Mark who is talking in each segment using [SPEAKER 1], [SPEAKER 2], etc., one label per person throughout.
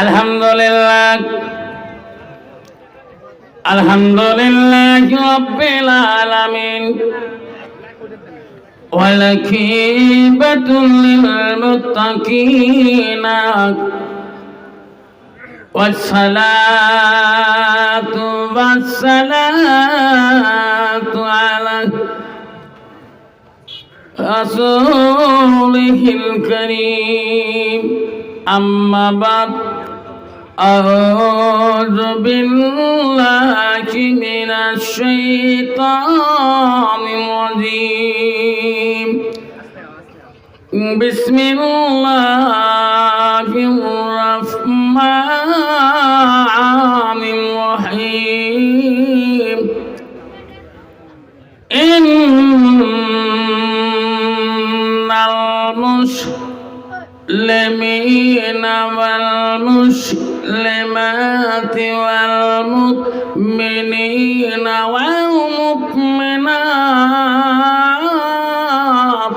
[SPEAKER 1] আলহামদুলিল্লাহ আলহামদুলিল্লাহি রাব্বিল আলামিন ওয়াল আকিবাতুল লিল মুত্তাকিন ওয়াসসালাতু ওয়াসসালাতু আলা রাসূলিহিল কারীম আম্মা বা'দ আউযু বিল্লাহি মিনাশ শাইতানির রাজীম বিসমিল্লাহির রাহমানির রাহিম ইন্নাল মুসলিমিনা ওয়াল মুসলিমাতি ওয়াল মুমিনিনা ওয়াল মুমিনাত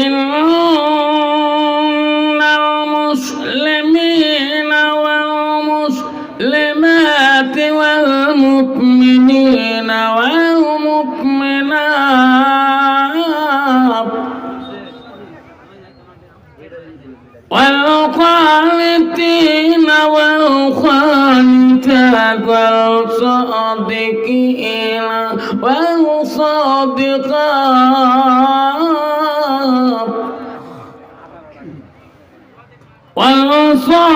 [SPEAKER 1] ইন্নাল মুসলিমিনা ওয়াল মুসলিমাতি ওয়াল মুমিনিনা ওয়াল মুমিনাত والقانتين والقانتات والصادقين والصادقات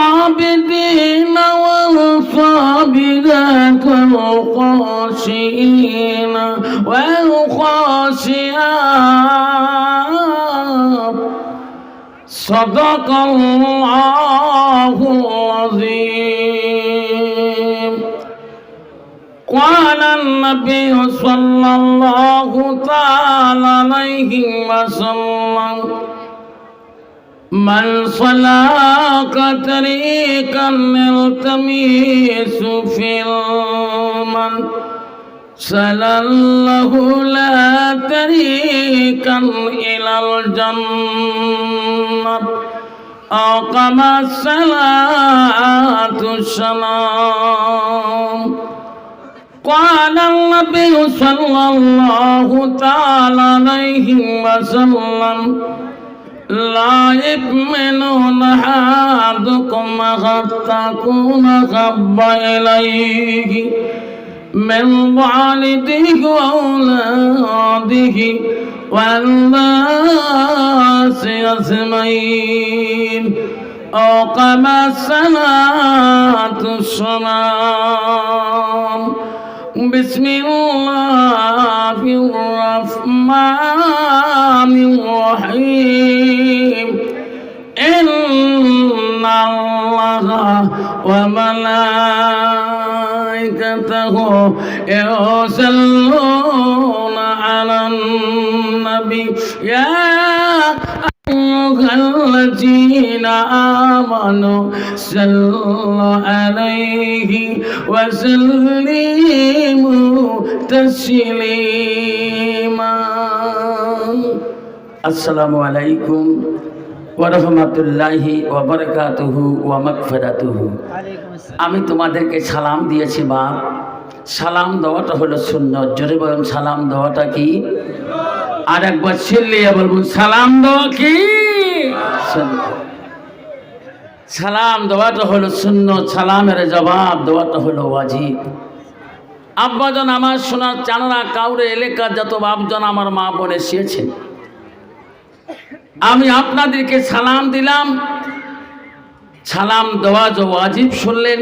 [SPEAKER 1] والصابرين والصابرات والخاشعين والخاشعات صدق الله العظيم قال النبي صلى الله تعالى عليه وسلم من سلك طريقا يلتمس فيه علما سهل له لا طريقا إلى الجنة أو كما الصلاة والسلام قال النبي صلى الله تعالى عليه وسلم لا يؤمن أحدكم حتى أكون أحب إليه من والده وأولاده والناس أجمعين أو كما الصلاة والسلام بسم الله الرحمن الرحيم إن الله وملائكته يصلون على النبي يا أيها الذين آمنوا صلوا عليه وسلموا تسليما السلام عليكم ওয়ারহমাতুল্লাহি ওয়া বারাকাতুহু ওয়া মাগফিরাতুহু। আমি তোমাদেরকে সালাম দিয়েছি বাপ। সালাম দেওয়াটা হলো সুন্নাত। জোরে বলুন সালাম দেওয়াটা কি? আর একবার চিল্লিয়ে বলুন সালাম দেওয়া কি? সালাম দেওয়াটা হলো সুন্নাত। সালামের জবাব দেওয়াটা হলো ওয়াজিব। আব্বাজন আমার সোনার চানরা কাউরে এলাকার যত বাপজন আমার মা বোন এসেছেন, আমি আপনাদেরকে সালাম দিলাম। সালাম দেওয়া যে ওয়াজিব শুনলেন।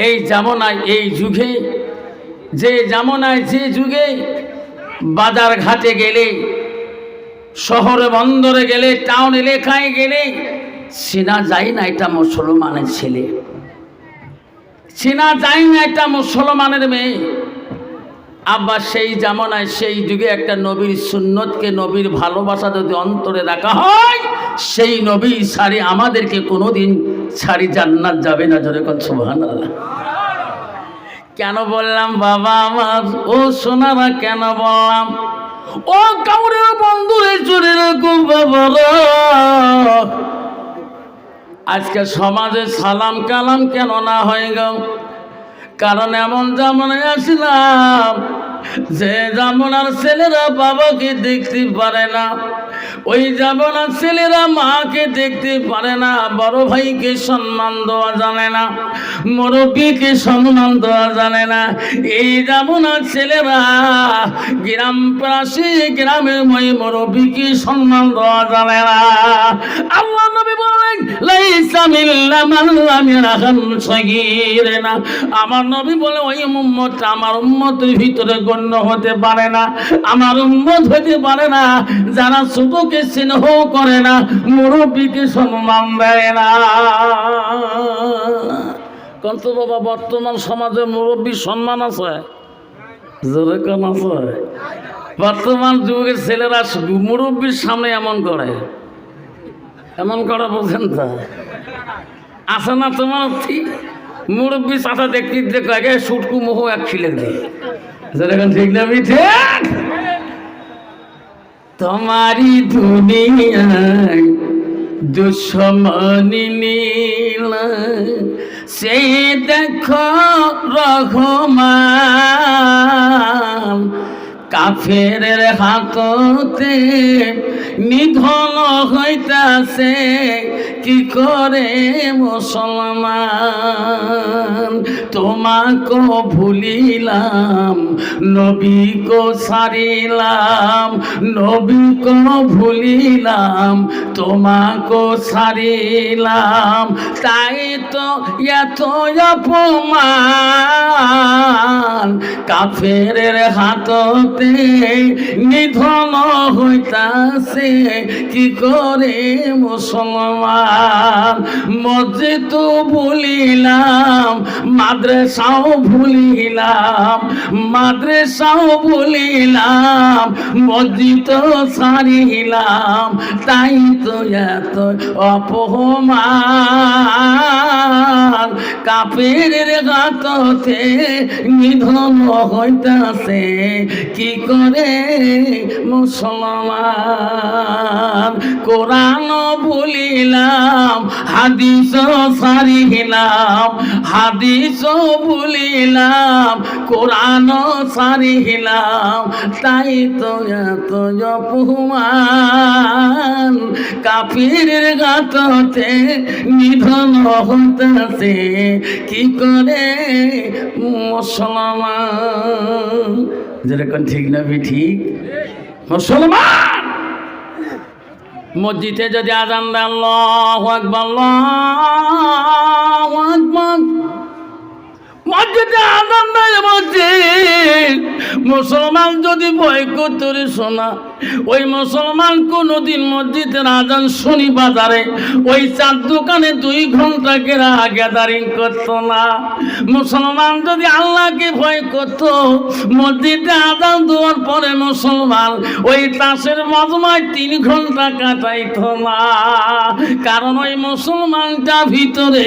[SPEAKER 1] এই জামানায় এই যুগে যে যুগে বাজার ঘাটে গেলে, শহরে বন্দরে গেলে, টাউন এলাকায় গেলে চেনা যায় না এটা মুসলমানের ছেলে, চেনা যায় না এটা মুসলমানের মেয়ে। আবার সেই জামানায় সেই যুগে একটা নবীর সুন্নতকে, নবীর ভালোবাসা যদি অন্তরে রাখা হয়, সেই নবী ছাড়ি আমাদেরকে কোনোদিন ছাড়ি জান্নাত যাবে না। জোরে কোন সুবহানাল্লাহ। কেন বললাম বাবা আমার, ও সোনারা কেন বললাম? ও কাউরে বন্ধুরে জোরে রাখো বাবারা। আজকে সমাজে সালাম কালাম কেন না হয় গো? কারণ এমন জামানায় আসলাম যে জামানার ছেলেরা বাবাকে দেখতে পারে না, ওই জামানার ছেলেরা মাকে দেখতে পারে না, বড় ভাইকে সম্মান দেওয়া জানে না, মুরব্বীকে সম্মান দেওয়া জানে না। এই জামানার ছেলেরা গ্রাম পাশে গ্রামের মই মুরব্বীকে সম্মান দেওয়া জানে না। আল্লাহ নবী বলেন লাইসা মিল্লা মান লাম ইয়ারহাম সগীরানা। আমার নবী বলে ওই উম্মত আমার উম্মতের ভিতরে গণ্য হতে পারে না, আমার উম্মত হতে পারে না যারা ছোটকে স্নেহ করে না, মুরব্বীকে সম্মান দেয় না। কত বাবা বর্তমান সমাজে মুরব্বীর সম্মান আছে? জোরে কোন আছে? বর্তমান যুগের ছেলেরা মুরব্বীর সামনে এমন করে, এমন করে বোঝেন তো আছে না তোমার? ঠিক মুরব্বী চাচা দেখতে দেখো আগে সুটকু মোহ এক খিলে দিয়ে যেরকম ঠিক না মিঠে। তোমারি দুনিয়ায় দুশ্মনী নীল সেই দেখো রহমান, কাফেরের হাততে নিধন হইতাছে কি করে মুসলমান। তোমাকে ভুলিলাম নবীকে ছাড়িলাম, নবীকে ভুলিলাম তোমাকে ছাড়িলাম, তাই তো এত অপমান কাফেরের হাততে নিধন হইতাছে কি করে মুসলমান। মসজিদ ভুলিলাম, মাদ্রাসাও ভুলিলাম, মাদ্রাসাও ভুলিলাম, মসজিদ ছাড়িলাম, তাই তো এত অপমান কাফেরের হাততে নিধন হইতাছে কি করে মুসলমান। কোরআন ভুলিলাম, হাদিস ছাড়িলাম, হাদিস ভুলিলাম, কোরআন ছাড়িলাম, তাই তো এত অপমান কাফিরের গাততে নিধন হইতাছে কি করে মুসলমান। যেরকম ঠিক না ঠিক? মুসলমান মসজিদে যদি আজান দেয় আল্লাহু আকবার আল্লাহু আকবার, মসজিদে আজান দেয় মসজিদ, মুসলমান যদি ভয় করতে শোনা, ওই মুসলমান কোনদিন মসজিদের আজান শুনি বাজারে ওই চার দোকানে 2 ঘন্টা কেরা গ্যাদারিং করতো না। মুসলমান যদি আল্লাহকে ভয় করত, মসজিদে আজান দেওয়ার পরে মুসলমান ওই তাসের মজমায় 3 ঘন্টা কাটাইতো না। কারণ ওই মুসলমানটা ভিতরে,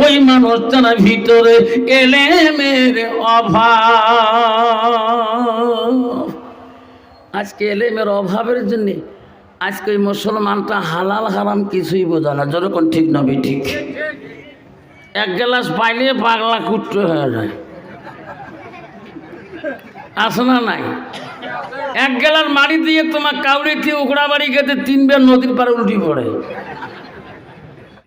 [SPEAKER 1] ওই মানুষটার ভিতরে এলেমের অভাব। আজকে এলেমের অভাবের জন্য আজকে ওই মুসলমানটা হালাল হারাম কিছুই বোঝে না। যেরকম ঠিক নবী ঠিক, 1 গ্লাস পাইলে পাগলা কুট্টো হয়ে যায়, আছে না নাই? 1 গ্লাস মারি দিয়ে তোমার কাউরি দিয়ে উকড়া বাড়ি খেতে 3 বার নদীর পারে উল্টি পড়ে,